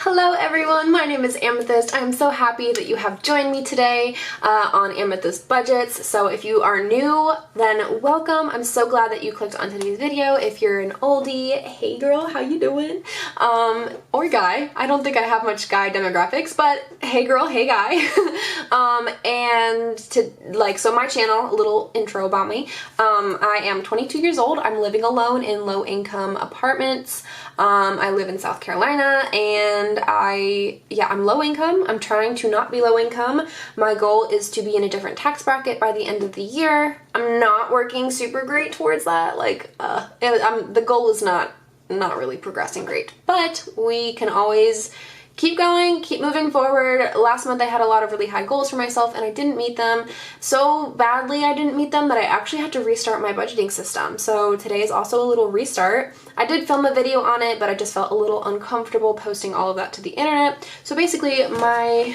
Hello everyone, my name is Amethyst. I'm so happy that you have joined me today on Amethyst Budgets. So if you are new, then welcome. I'm so glad that you clicked on today's video. If you're an oldie, hey girl, how you doing? Or guy. I don't think I have much guy demographics, but hey girl, hey guy. So my channel, a little intro about me. I am 22 years old. I'm living alone in low-income apartments. I live in South Carolina, and I'm low income. I'm trying to not be low income. My goal is to be in a different tax bracket by the end of the year. I'm not working super great towards that. The goal is not really progressing great, but we can always keep going, keep moving forward. Last month I had a lot of really high goals for myself and I didn't meet them. So badly I didn't meet them that I actually had to restart my budgeting system. So today is also a little restart. I did film a video on it, but I just felt a little uncomfortable posting all of that to the internet. So basically my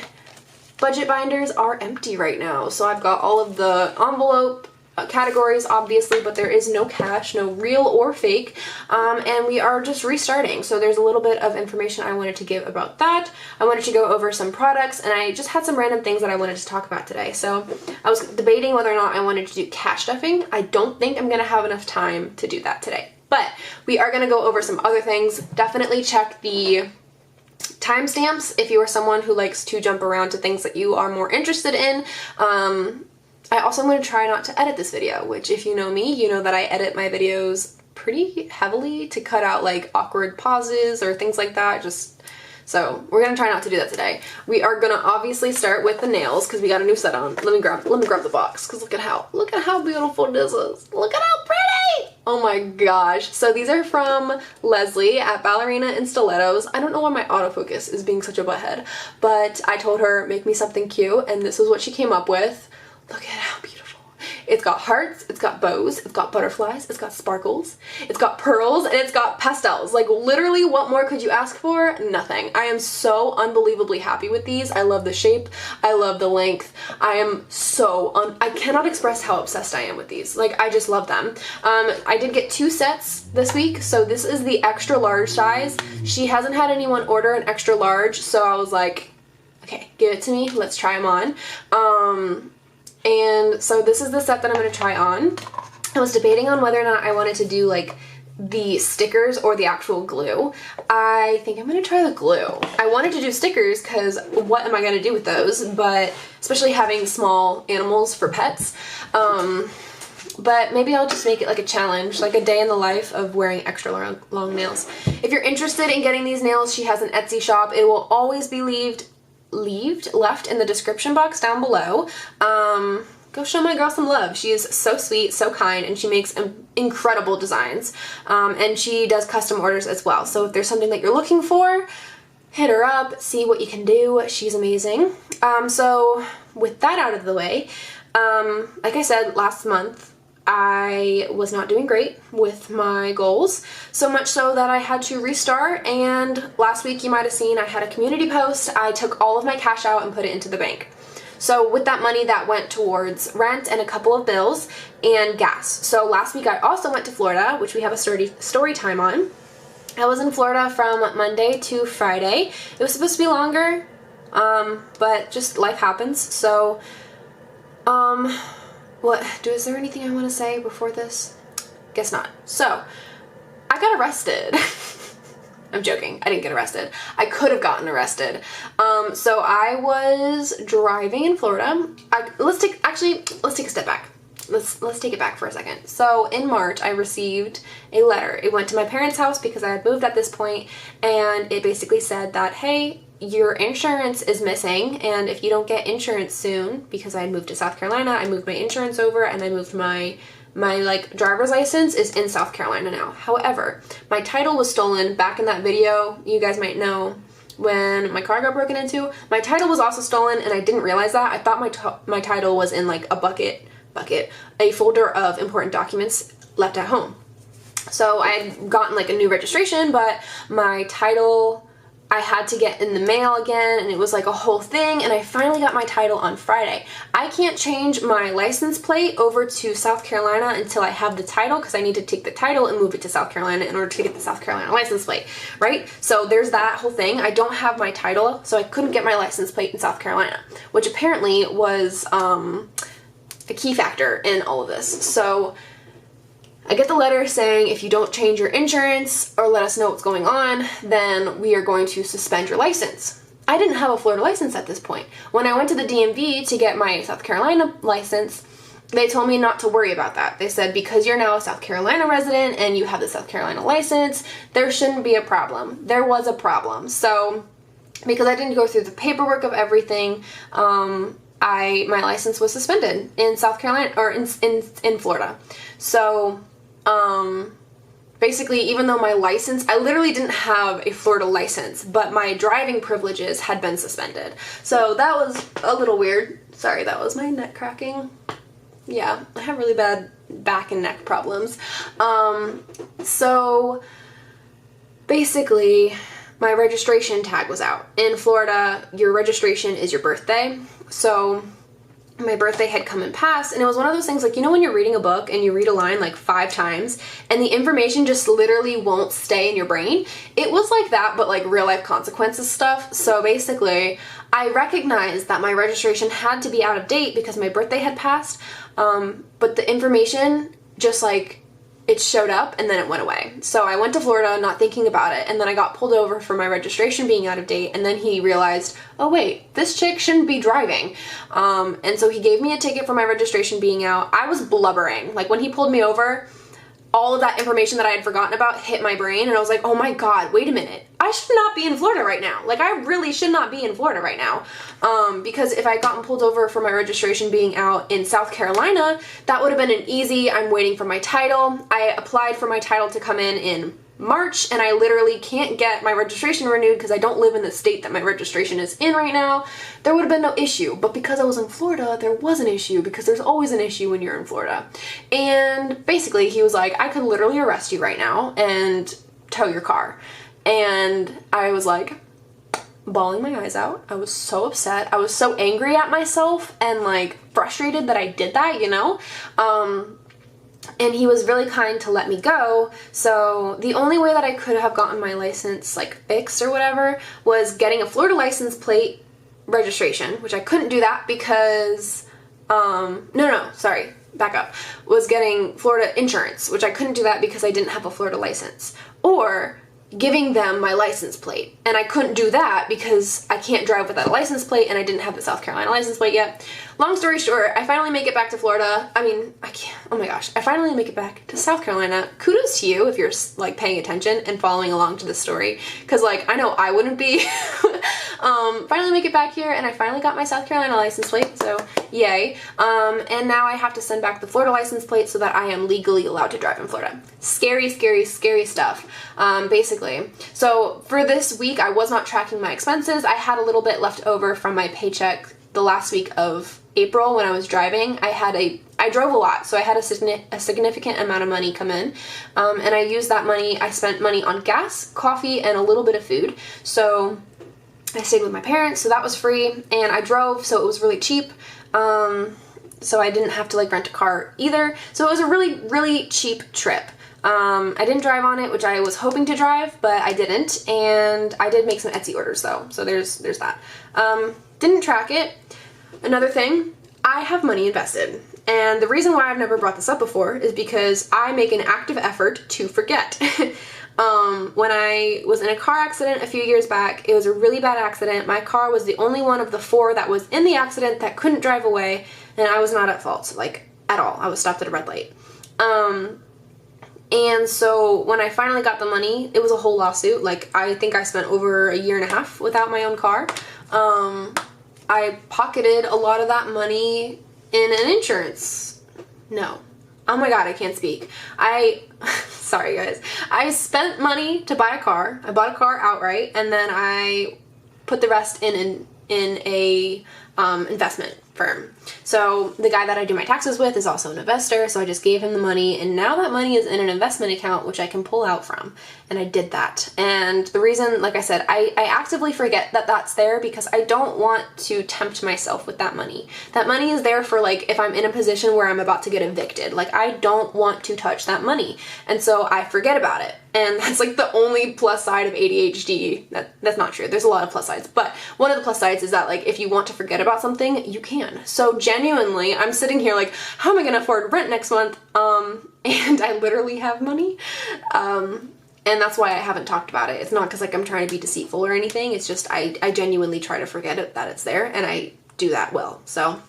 budget binders are empty right now. So I've got all of the envelope categories obviously, but there is no cash, no real or fake, and we are just restarting. So there's a little bit of information I wanted to give about that. I wanted to go over some products, and I just had some random things that I wanted to talk about today. So I was debating whether or not I wanted to do cash stuffing. I don't think I'm gonna have enough time to do that today, but we are gonna go over some other things. Definitely check the timestamps if you are someone who likes to jump around to things that you are more interested in. I also am going to try not to edit this video, which if you know me, you know that I edit my videos pretty heavily to cut out like awkward pauses or things like that. So we're going to try not to do that today. We are going to obviously start with the nails because we got a new set on. Let me grab the box because look at how beautiful this is. Look at how pretty! Oh my gosh. So these are from Leslie at Ballerina and Stilettos. I don't know why my autofocus is being such a butthead, but I told her make me something cute and this is what she came up with. Look at how beautiful. It's got hearts, it's got bows, it's got butterflies, it's got sparkles, it's got pearls, and it's got pastels. Like literally what more could you ask for? Nothing. I am so unbelievably happy with these. I love the shape. I love the length. I cannot express how obsessed I am with these. Like I just love them. I did get 2 sets this week. So this is the extra large size. She hasn't had anyone order an extra large. So I was like, okay, give it to me. Let's try them on. And so this is the set that I'm going to try on. I was debating on whether or not I wanted to do like the stickers or the actual glue. I think I'm going to try the glue. I wanted to do stickers because what am I going to do with those? But especially having small animals for pets. But maybe I'll just make it like a challenge, like a day in the life of wearing extra long nails. If you're interested in getting these nails, she has an Etsy shop. It will always be left in the description box down below. Go show my girl some love. She is so sweet, so kind, and she makes incredible designs. And she does custom orders as well. So if there's something that you're looking for, hit her up, see what you can do. She's amazing. So with that out of the way, like I said, last month I was not doing great with my goals, so much so that I had to restart, and last week you might have seen I had a community post. I took all of my cash out and put it into the bank. So with that money that went towards rent and a couple of bills and gas. So last week I also went to Florida, which we have a story time on. I was in Florida from Monday to Friday. It was supposed to be longer, but just life happens. So, is there anything I want to say before this? Guess not. So, I got arrested. I'm joking. I didn't get arrested. I could have gotten arrested. So I was driving in Florida. Let's take a step back. Let's take it back for a second. So in March, I received a letter. It went to my parents' house because I had moved at this point, and it basically said that, hey, your insurance is missing, and if you don't get insurance soon, because I had moved to South Carolina, I moved my insurance over, and I moved my driver's license is in South Carolina now. However, my title was stolen back in that video. You guys might know when my car got broken into. My title was also stolen, and I didn't realize that. I thought my title was in like a folder of important documents left at home. So I had gotten like a new registration, but my title I had to get in the mail again, and it was like a whole thing, and I finally got my title on Friday. I can't change my license plate over to South Carolina until I have the title, because I need to take the title and move it to South Carolina in order to get the South Carolina license plate, right? So there's that whole thing. I don't have my title, so I couldn't get my license plate in South Carolina, which apparently was a key factor in all of this. So I get the letter saying if you don't change your insurance or let us know what's going on, then we are going to suspend your license. I didn't have a Florida license at this point. When I went to the DMV to get my South Carolina license, they told me not to worry about that. They said because you're now a South Carolina resident and you have the South Carolina license, there shouldn't be a problem. There was a problem. So because I didn't go through the paperwork of everything, my license was suspended in South Carolina, or in Florida. So basically, even though my license, I literally didn't have a Florida license, but my driving privileges had been suspended. So that was a little weird. Sorry, that was my neck cracking. Yeah, I have really bad back and neck problems. So basically, my registration tag was out. In Florida, your registration is your birthday. So my birthday had come and passed, and it was one of those things like, you know when you're reading a book and you read a line like 5 times and the information just literally won't stay in your brain? It was like that, but like real life consequences stuff. So basically, I recognized that my registration had to be out of date because my birthday had passed, but the information just like, it showed up and then it went away. So I went to Florida not thinking about it, and then I got pulled over for my registration being out of date, and then he realized, oh wait, this chick shouldn't be driving. And so he gave me a ticket for my registration being out. I was blubbering. Like when he pulled me over, all of that information that I had forgotten about hit my brain, and I was like, oh my god, wait a minute. I should not be in Florida right now. Like I really should not be in Florida right now. Because if I had gotten pulled over for my registration being out in South Carolina, that would have been an easy, I'm waiting for my title. I applied for my title to come in March, and I literally can't get my registration renewed because I don't live in the state that my registration is in right now. There would have been no issue, but because I was in Florida, there was an issue, because there's always an issue when you're in Florida. And basically he was like, I could literally arrest you right now and tow your car. And I was like bawling my eyes out. I was so upset. I was so angry at myself and like frustrated that I did that, you know? And he was really kind to let me go. So the only way that I could have gotten my license like fixed or whatever was getting a Florida license plate registration, which I couldn't do that because, sorry, back up, was getting Florida insurance, which I couldn't do that because I didn't have a Florida license, or giving them my license plate. And I couldn't do that because I can't drive without a license plate, and I didn't have the South Carolina license plate yet. Long story short, I finally make it back to Florida. I finally make it back to South Carolina. Kudos to you if you're like paying attention and following along to the story, because like I know I wouldn't be. Finally make it back here, and I finally got my South Carolina license plate, so yay. And now I have to send back the Florida license plate so that I am legally allowed to drive in Florida. Scary, scary, scary stuff, basically. So for this week, I was not tracking my expenses. I had a little bit left over from my paycheck the last week of April when I was driving. I drove a lot, so I had a significant amount of money come in, and I used that money. I spent money on gas, coffee, and a little bit of food. So I stayed with my parents, so that was free, and I drove, so it was really cheap. So I didn't have to like rent a car either. So it was a really, really cheap trip. I didn't drive on it, which I was hoping to drive, but I didn't, and I did make some Etsy orders though, so there's that. Didn't track it. Another thing, I have money invested, and the reason why I've never brought this up before is because I make an active effort to forget. When I was in a car accident a few years back, it was a really bad accident. My car was the only one of the 4 that was in the accident that couldn't drive away, and I was not at fault, like, at all. I was stopped at a red light. And so when I finally got the money, it was a whole lawsuit. Like, I think I spent over a year and a half without my own car. I pocketed a lot of that money in an insurance. No. Oh my god, I can't speak. Sorry guys. I spent money to buy a car. I bought a car outright, and then I put the rest in a investment firm. So the guy that I do my taxes with is also an investor, so I just gave him the money, and now that money is in an investment account which I can pull out from, and I did that. And the reason, like I said, I actively forget that that's there because I don't want to tempt myself with that money. That money is there for like if I'm in a position where I'm about to get evicted. Like I don't want to touch that money, and so I forget about it. And that's like the only plus side of ADHD. That's not true. There's a lot of plus sides, but one of the plus sides is that like if you want to forget about something, you can. So genuinely, I'm sitting here like, how am I gonna afford rent next month? And I literally have money. And that's why I haven't talked about it. It's not because like I'm trying to be deceitful or anything. It's just I genuinely try to forget it, that it's there, and I do that well. So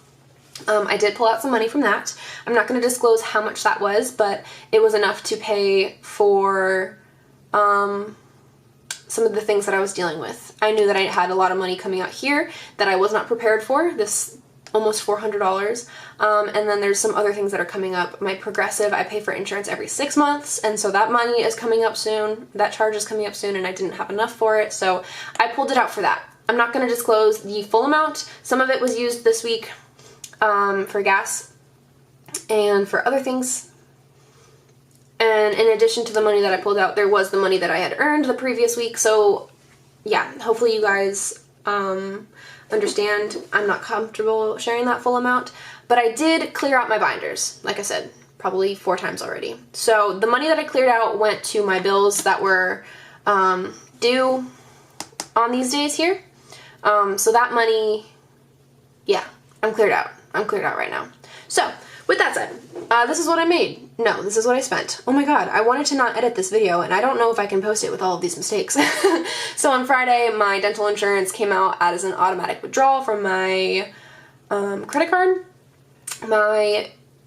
I did pull out some money from that. I'm not going to disclose how much that was, but it was enough to pay for some of the things that I was dealing with. I knew that I had a lot of money coming out here that I was not prepared for, this almost $400. And then there's some other things that are coming up. My progressive, I pay for insurance every 6 months, and so that money is coming up soon. That charge is coming up soon, and I didn't have enough for it, so I pulled it out for that. I'm not going to disclose the full amount. Some of it was used this week for gas and for other things. And in addition to the money that I pulled out, there was the money that I had earned the previous week. So yeah, hopefully you guys understand. I'm not comfortable sharing that full amount, but I did clear out my binders, like I said, probably 4 times already. So the money that I cleared out went to my bills that were due on these days here. So that money, yeah, I'm cleared out. I'm cleared out right now. So with that said, this is what I made. No, this is what I spent. Oh my god, I wanted to not edit this video, and I don't know if I can post it with all of these mistakes. So on Friday, my dental insurance came out as an automatic withdrawal from my credit card.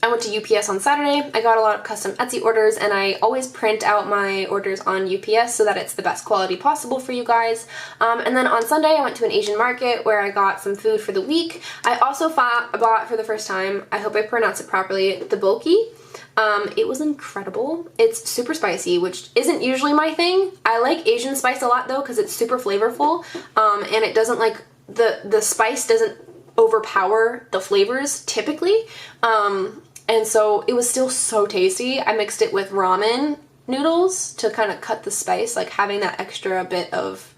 I went to UPS on Saturday. I got a lot of custom Etsy orders, and I always print out my orders on UPS so that it's the best quality possible for you guys. And then on Sunday, I went to an Asian market where I got some food for the week. I also bought for the first time, I hope I pronounce it properly, the bulky. It was incredible. It's super spicy, which isn't usually my thing. I like Asian spice a lot though because it's super flavorful, and it doesn't like, the spice doesn't overpower the flavors typically. And so it was still so tasty. I mixed it with ramen noodles to kind of cut the spice, like having that extra bit of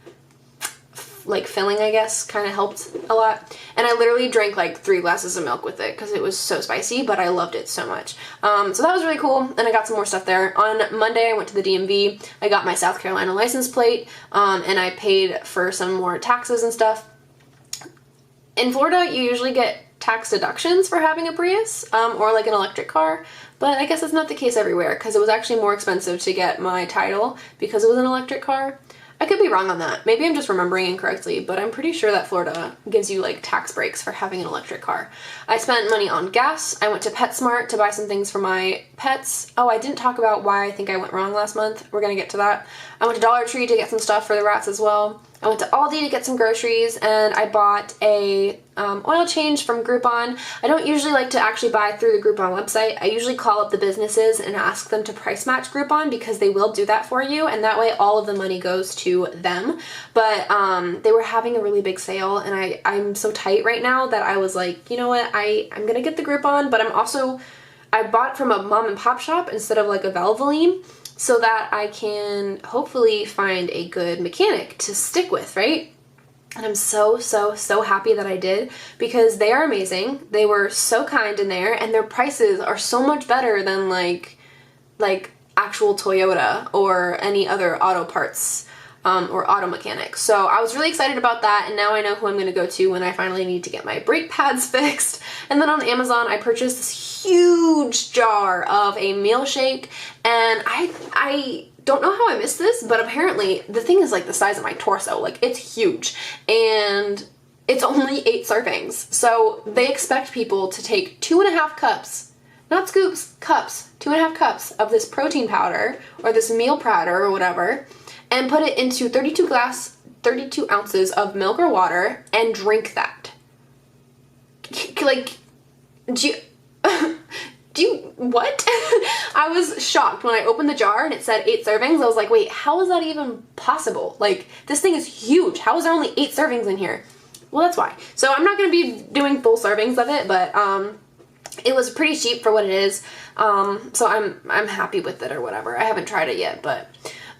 like filling, I guess, kind of helped a lot. And I literally drank like 3 glasses of milk with it because it was so spicy, but I loved it so much. So that was really cool, and I got some more stuff there. On Monday, I went to the DMV. I got my South Carolina license plate, and I paid for some more taxes and stuff. In Florida, you usually get tax deductions for having a Prius, or like an electric car, but I guess that's not the case everywhere because it was actually more expensive to get my title because it was an electric car. I could be wrong on that. Maybe I'm just remembering incorrectly, but I'm pretty sure that Florida gives you like tax breaks for having an electric car. I spent money on gas. I went to PetSmart to buy some things for my pets. Oh, I didn't talk about why I think I went wrong last month. We're gonna get to that. I went to Dollar Tree to get some stuff for the rats as well. I went to Aldi to get some groceries, and I bought a oil change from Groupon. I don't usually like to actually buy through the Groupon website. I usually call up the businesses and ask them to price match Groupon because they will do that for you, and that way all of the money goes to them. But they were having a really big sale, and I'm so tight right now that I was like, you know what, I'm gonna get the Groupon, but I bought from a mom and pop shop instead of like a Valvoline, so that I can hopefully find a good mechanic to stick with, right? And I'm so happy that I did because they are amazing. They were so kind in there, and their prices are so much better than like actual Toyota or any other auto parts or auto mechanic. So I was really excited about that, and now I know who I'm going to go to when I finally need to get my brake pads fixed. And then on Amazon, I purchased this huge jar of a meal shake, and I don't know how I missed this, but apparently the thing is like the size of my torso. Like, it's huge, and it's only 8 servings. So they expect people to take 2.5 cups, not scoops, cups, 2.5 cups of this protein powder or this meal powder or whatever, and put it into 32 ounces of milk or water and drink that. Like, what? I was shocked when I opened the jar and it said 8 servings. I was like, wait, how is that even possible? Like, this thing is huge. How is there only 8 servings in here? well, that's why. So I'm not going to be doing full servings of it, but it was pretty cheap for what it is. So I'm happy with it or whatever. I haven't tried it yet, but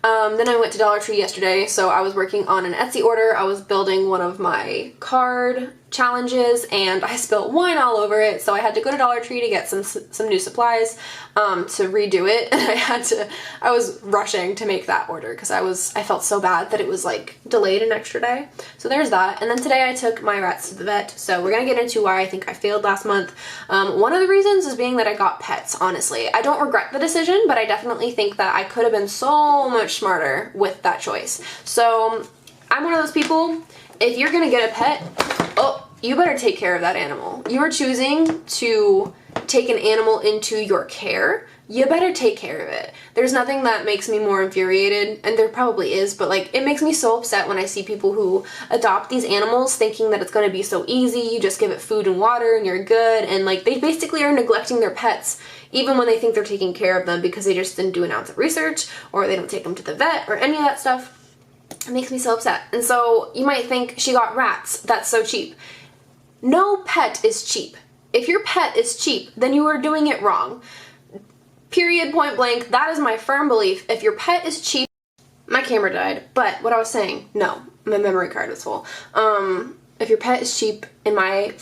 then I went to Dollar Tree yesterday, so I was working on an Etsy order. I was building one of my card challenges, and I spilled wine all over it, so I had to go to Dollar Tree to get some new supplies to redo it, and I was rushing to make that order because I felt so bad that it was like delayed an extra day. So there's that. And then today I took my rats to the vet, so we're gonna get into why I think I failed last month. One of the reasons is being that I got pets, honestly. I don't regret the decision, but I definitely think that I could have been so much smarter with that choice. So I'm one of those people, if you're gonna get a pet, you better take care of that animal. You are choosing to take an animal into your care, you better take care of it. There's nothing that makes me more infuriated, and there probably is, but like, it makes me so upset when I see people who adopt these animals thinking that it's gonna be so easy, you just give it food and water and you're good, and like, they basically are neglecting their pets even when they think they're taking care of them because they just didn't do an ounce of research, or they don't take them to the vet, or any of that stuff. It makes me so upset. And so you might think, she got rats, that's so cheap. No pet is cheap. If your pet is cheap, then you are doing it wrong. Period, point blank. That is my firm belief. If your pet is cheap, my camera died, but what I was saying, no, my memory card was full. If your pet is cheap, in my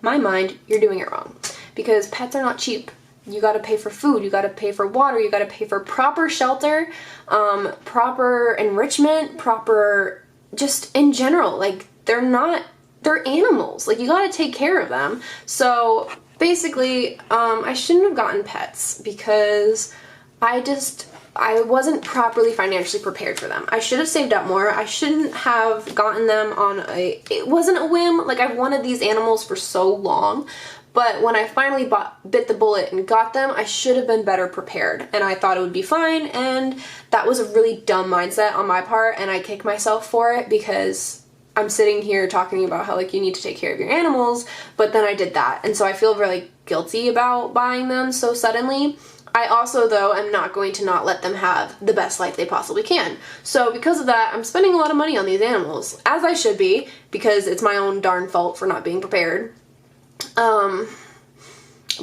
mind, you're doing it wrong, because pets are not cheap. You gotta pay for food, you gotta pay for water, you gotta pay for proper shelter, proper enrichment, proper, just in general, like, they're animals, like, you gotta take care of them. So basically, I shouldn't have gotten pets because I wasn't properly financially prepared for them. I should have saved up more. I shouldn't have gotten them it wasn't a whim. Like, I've wanted these animals for so long, but when I finally bit the bullet and got them, I should have been better prepared, and I thought it would be fine, and that was a really dumb mindset on my part, and I kick myself for it because I'm sitting here talking about how, like, you need to take care of your animals, but then I did that, and so I feel really guilty about buying them so suddenly. I also, though, am not going to not let them have the best life they possibly can. So because of that, I'm spending a lot of money on these animals, as I should be, because it's my own darn fault for not being prepared.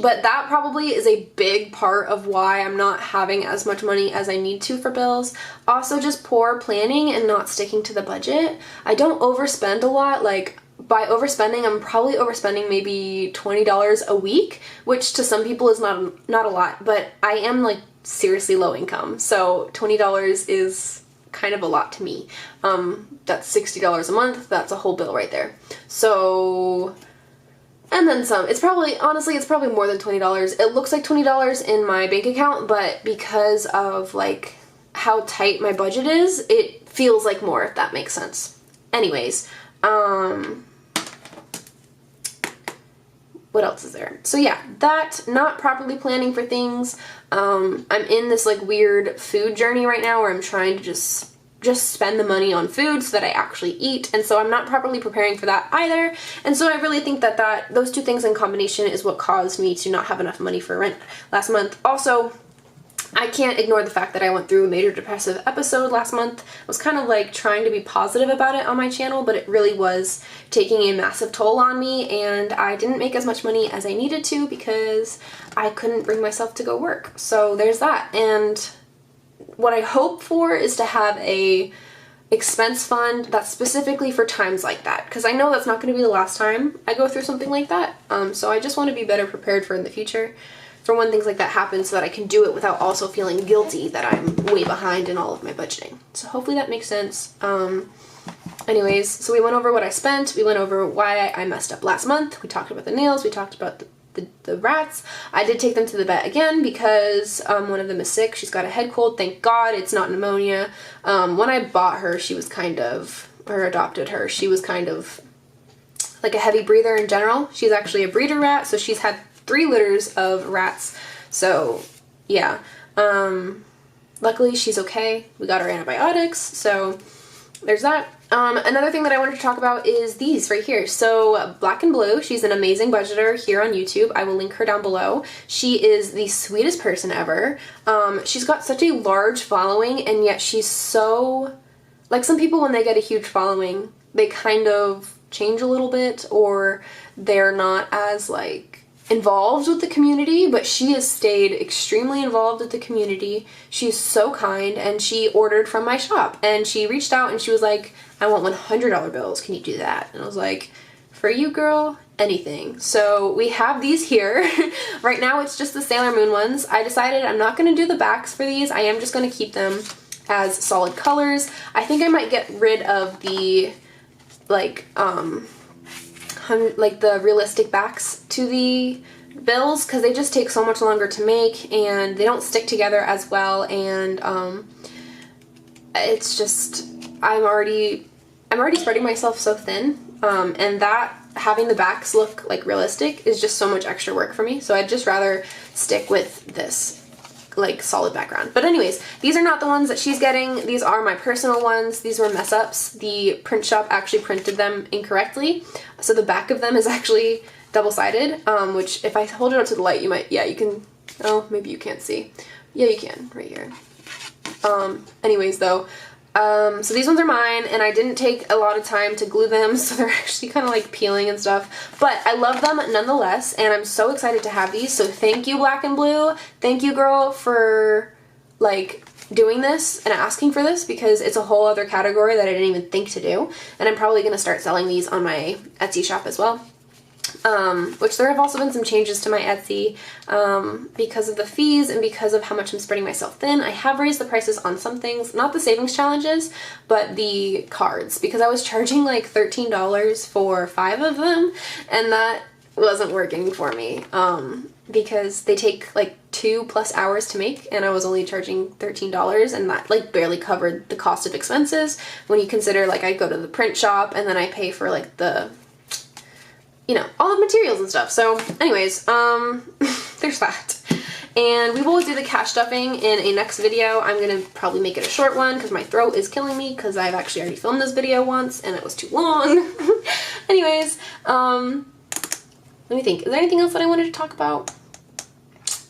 But that probably is a big part of why I'm not having as much money as I need to for bills. Also, just poor planning and not sticking to the budget. I don't overspend a lot. Like, by overspending, I'm probably overspending maybe $20 a week, which to some people is not a lot, but I am, like, seriously low income, so $20 is kind of a lot to me. That's $60 a month. That's a whole bill right there. So, and then some. Honestly, it's probably more than $20. It looks like $20 in my bank account, but because of, like, how tight my budget is, it feels like more, if that makes sense. Anyways, what else is there? So yeah, that, not properly planning for things. I'm in this, like, weird food journey right now where I'm trying to just spend the money on food so that I actually eat, and so I'm not properly preparing for that either. And so I really think that those two things in combination is what caused me to not have enough money for rent last month. Also, I can't ignore the fact that I went through a major depressive episode last month. I was kind of, like, trying to be positive about it on my channel, but it really was taking a massive toll on me, and I didn't make as much money as I needed to because I couldn't bring myself to go work. So there's that. And what I hope for is to have a expense fund that's specifically for times like that, because I know that's not going to be the last time I go through something like that. So I just want to be better prepared for in the future, for when things like that happen, so that I can do it without also feeling guilty that I'm way behind in all of my budgeting. So hopefully that makes sense. Anyways, so we went over what I spent, we went over why I messed up last month, we talked about the nails, we talked about the rats. I did take them to the vet again because one of them is sick. She's got a head cold. Thank God it's not pneumonia. When I bought her, adopted her, she was kind of like a heavy breather in general. She's actually a breeder rat, so she's had 3 litters of rats. So yeah, luckily she's okay. We got her antibiotics, so there's that. Another thing that I wanted to talk about is these right here. So Black and Blue, she's an amazing budgeter here on YouTube. I will link her down below. She is the sweetest person ever. She's got such a large following, and yet she's so like some people when they get a huge following, they kind of change a little bit, or they're not as like involved with the community, but she has stayed extremely involved with the community. She's so kind, and she ordered from my shop, and she reached out and she was like, I want $100 bills, can you do that? And I was like, for you, girl, anything. So we have these here. Right now it's just the Sailor Moon ones. I decided I'm not going to do the backs for these. I am just going to keep them as solid colors. I think I might get rid of the like the realistic backs to the bills, because they just take so much longer to make and they don't stick together as well, and it's just I'm already spreading myself so thin, and that having the backs look like realistic is just so much extra work for me, so I'd just rather stick with this like solid background. But anyways, these are not the ones that she's getting. These are my personal ones. These were mess ups. The print shop actually printed them incorrectly, so the back of them is actually double-sided, which if I hold it up to the light, you might, yeah, you can, oh, maybe you can't see. Yeah, you can, right here. Anyways though, so these ones are mine, and I didn't take a lot of time to glue them, so they're actually kind of like peeling and stuff, but I love them nonetheless, and I'm so excited to have these, so thank you, Black and Blue. Thank you, girl, for like doing this and asking for this, because it's a whole other category that I didn't even think to do, and I'm probably going to start selling these on my Etsy shop as well. Which there have also been some changes to my Etsy because of the fees and because of how much I'm spreading myself thin. I have raised the prices on some things, not the savings challenges, but the cards, because I was charging like $13 for 5 of them, and that wasn't working for me because they take like 2+ hours to make, and I was only charging $13, and that like barely covered the cost of expenses when you consider like I go to the print shop and then I pay for like the, you know, all the materials and stuff. So anyways, there's that. And we will do the cash stuffing in a next video. I'm gonna probably make it a short one because my throat is killing me, because I've actually already filmed this video once and it was too long. Anyways, let me think. Is there anything else that I wanted to talk about?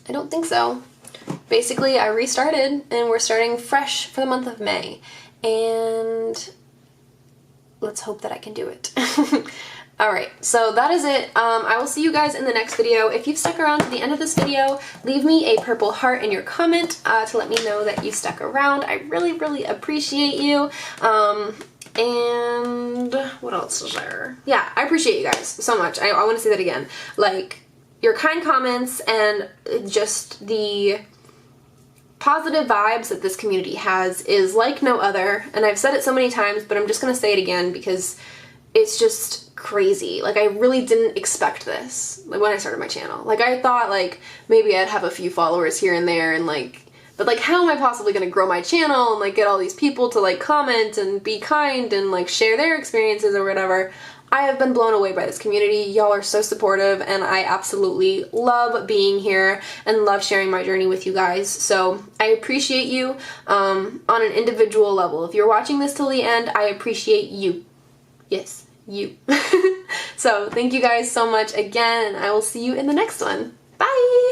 I don't think so. Basically, I restarted and we're starting fresh for the month of May. And let's hope that I can do it. Alright, so that is it. I will see you guys in the next video. If you've stuck around to the end of this video, leave me a purple heart in your comment to let me know that you stuck around. I really, really appreciate you. And what else is there? Yeah, I appreciate you guys so much. I want to say that again. Like, your kind comments and just the positive vibes that this community has is like no other. And I've said it so many times, but I'm just going to say it again because it's just crazy. Like, I really didn't expect this, like, when I started my channel. Like, I thought, like, maybe I'd have a few followers here and there, and, like, but, like, how am I possibly gonna grow my channel and, like, get all these people to, like, comment and be kind and, like, share their experiences or whatever? I have been blown away by this community. Y'all are so supportive, and I absolutely love being here and love sharing my journey with you guys. So I appreciate you on an individual level. If you're watching this till the end, I appreciate you. Yes, you. So thank you guys so much again, and I will see you in the next one. Bye!